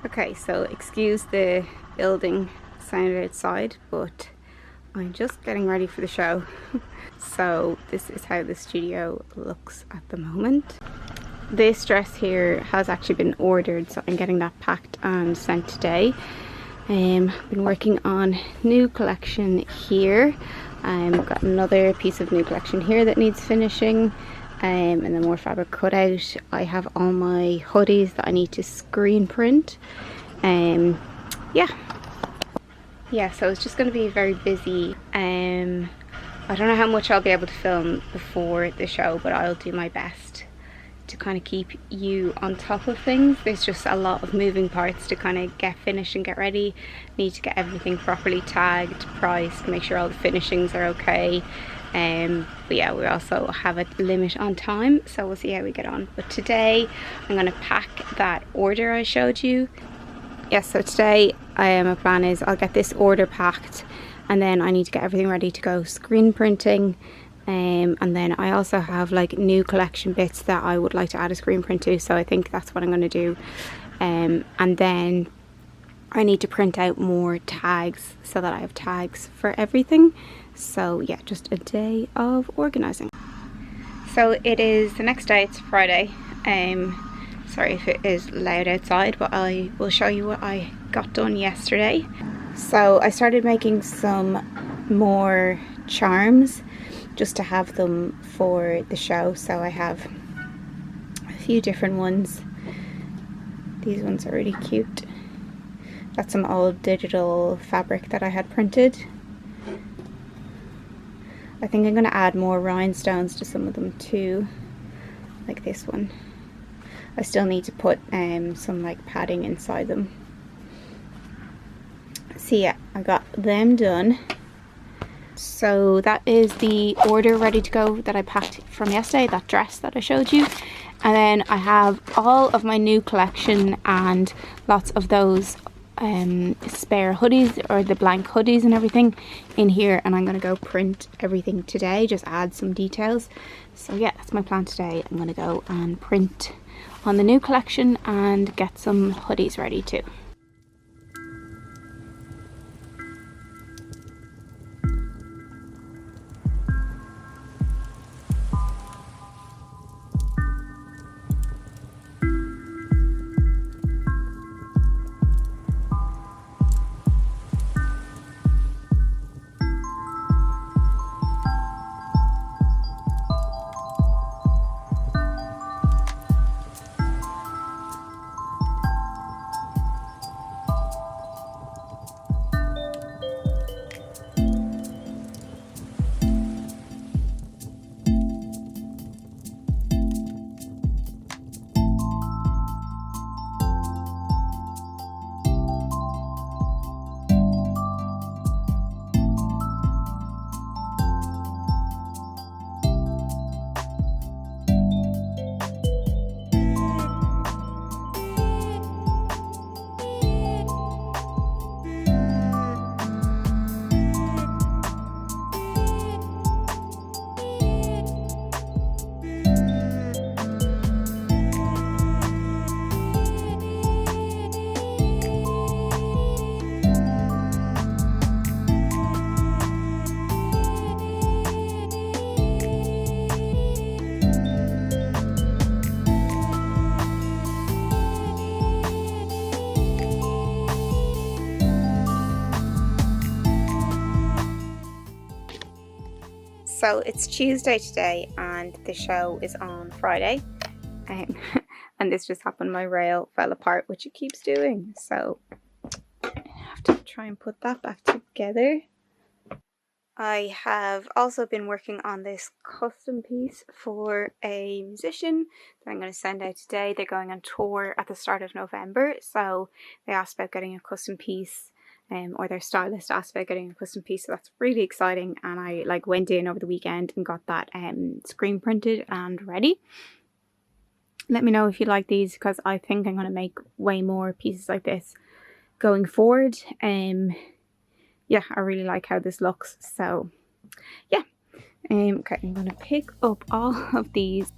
Okay, so excuse the building sound outside, but I'm just getting ready for the show. So this is how the studio looks at the moment. This dress here has actually been ordered, so I'm getting that packed and sent today. Been working on new collection here. Got another piece of new collection here that needs finishing. And then more fabric cut out. I have all my hoodies that I need to screen print. Yeah, so it's just going to be very busy. I don't know how much I'll be able to film before the show, but I'll do my best to kind of keep you on top of things. There's just a lot of moving parts to kind of get finished and get ready. Need to get everything properly tagged, priced, make sure all the finishings are okay. But yeah, we also have a limit on time, so we'll see how we get on. But today I'm going to pack that order I showed you. Yes, so today my plan is I'll get this order packed, and then I need to get everything ready to go screen printing. And then I also have like new collection bits that I would like to add a screen print to, so I think that's what I'm going to do. And then I need to print out more tags so that I have tags for everything. So yeah, just a day of organising. So it is the next day, it's Friday. Sorry if it is loud outside, but I will show you what I got done yesterday. So I started making some more charms just to have them for the show. So I have a few different ones. These ones are really cute. Got some old digital fabric that I had printed. I think I'm going to add more rhinestones to some of them too, like this one. I still need to put some like padding inside them. So yeah, I got them done. So that is the order ready to go that I packed from yesterday, that dress that I showed you. And then I have all of my new collection and lots of those spare hoodies, or the blank hoodies and everything in here, and I'm going to go print everything today, just add some details. So yeah, that's my plan today. I'm going to go and print on the new collection and get some hoodies ready too. So it's Tuesday today and the show is on Friday, and this just happened, my rail fell apart, which it keeps doing, so I have to try and put that back together. I have also been working on this custom piece for a musician that I'm going to send out today. They're going on tour at the start of November, so they asked about getting a custom piece, or their stylist asked about getting a custom piece, so that's really exciting. And I went in over the weekend and got that screen printed and ready. Let me know if you like these, because I think I'm going to make way more pieces like this going forward. Yeah, I really like how this looks, so yeah. Okay, I'm going to pick up all of these.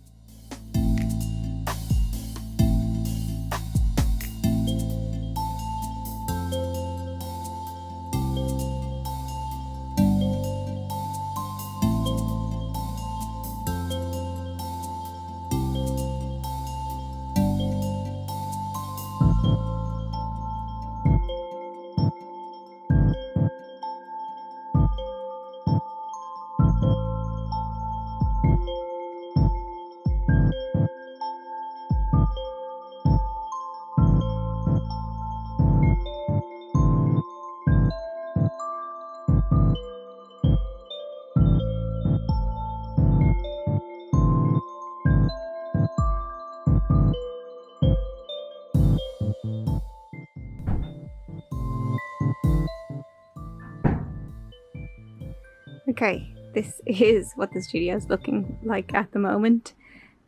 Okay, this is what the studio is looking like at the moment.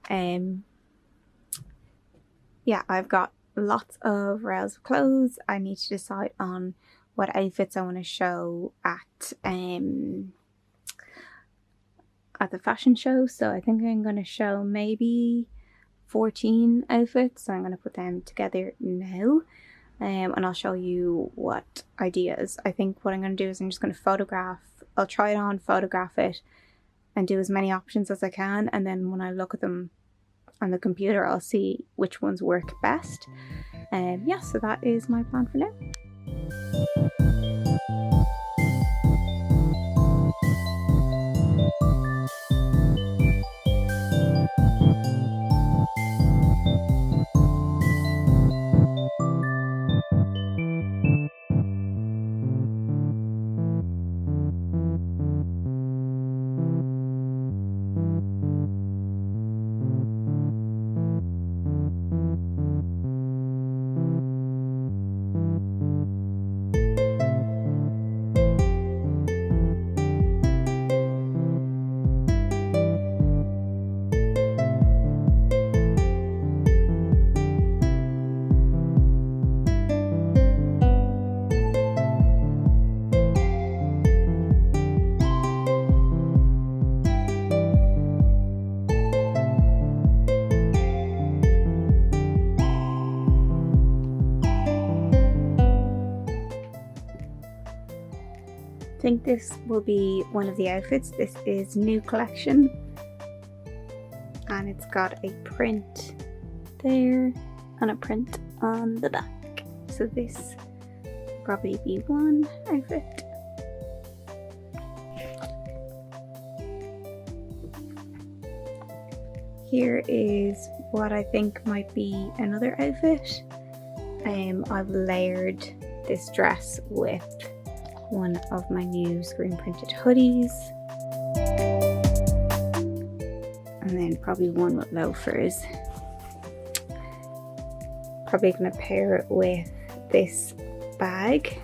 Yeah, I've got lots of rows of clothes. I need to decide on what outfits I want to show at the fashion show. So I think I'm going to show maybe 14 outfits. So I'm going to put them together now. And I'll show you what ideas. I think what I'm going to do is I'm just going to photograph. I'll try it on, photograph it, and do as many options as I can. And then when I look at them on the computer, I'll see which ones work best. Yeah, so that is my plan for now. I think this will be one of the outfits. This is new collection and it's got a print there and a print on the back. So this will probably be one outfit. Here is what I think might be another outfit. I've layered this dress with one of my new screen printed hoodies, and then probably one with loafers. Probably gonna pair it with this bag.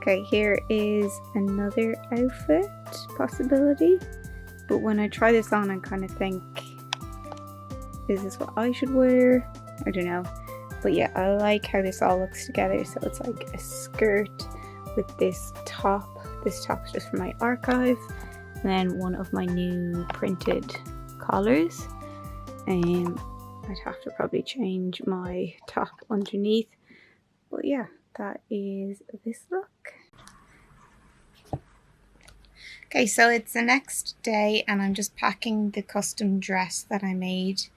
Okay, here is another outfit possibility, but when I try this on I kind of think, is this what I should wear? I don't know, but yeah, I like how this all looks together. So it's like a skirt with this top. This top's just for my archive, and then one of my new printed collars. I'd have to probably change my top underneath, but yeah, that is this look. Okay, so it's the next day and I'm just packing the custom dress that I made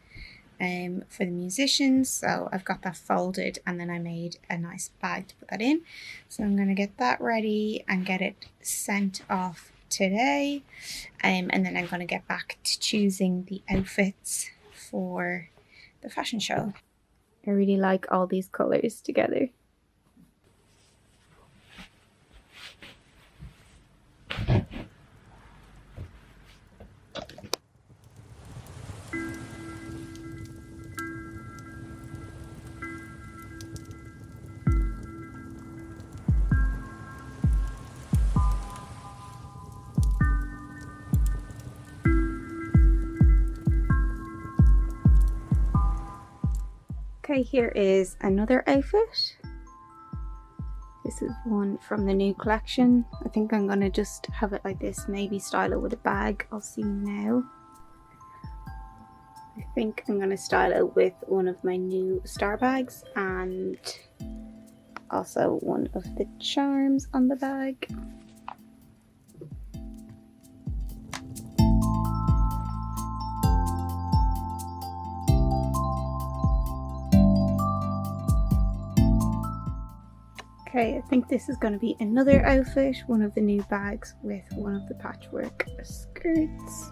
for the musicians. So I've got that folded and then I made a nice bag to put that in. So I'm going to get that ready and get it sent off today. And then I'm going to get back to choosing the outfits for the fashion show. I really like all these colours together. Okay, here is another outfit. This is one from the new collection. I think I'm gonna just have it like this, maybe style it with a bag. I'll see now. I think I'm gonna style it with one of my new star bags and also one of the charms on the bag. Okay, I think this is going to be another outfit, one of the new bags with one of the patchwork skirts.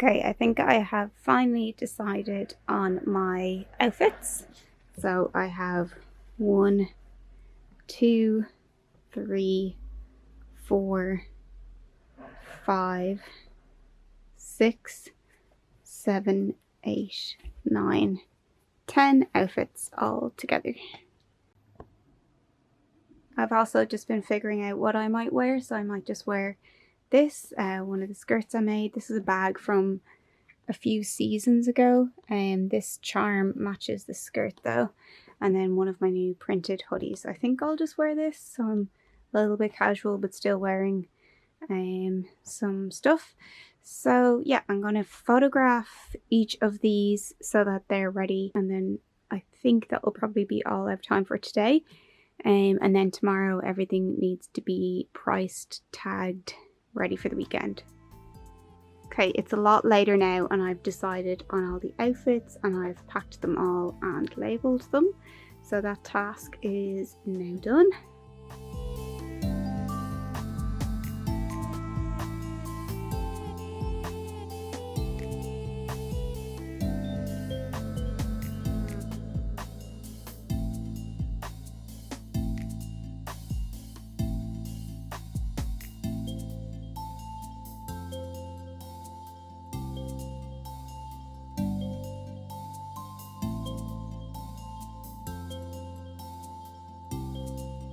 Okay, I think I have finally decided on my outfits. So I have 1, 2, 3, 4, 5, 6, 7, 8, 9, 10 outfits all together. I've also just been figuring out what I might wear, so I might just wear this, one of the skirts I made. This is a bag from a few seasons ago, and this charm matches the skirt though. And then one of my new printed hoodies. I think I'll just wear this, so I'm a little bit casual but still wearing some stuff. So yeah, I'm going to photograph each of these so that they're ready, and then I think that will probably be all I have time for today. And then tomorrow everything needs to be priced, tagged, ready for the weekend. Okay, it's a lot later now and I've decided on all the outfits and I've packed them all and labelled them. So that task is now done.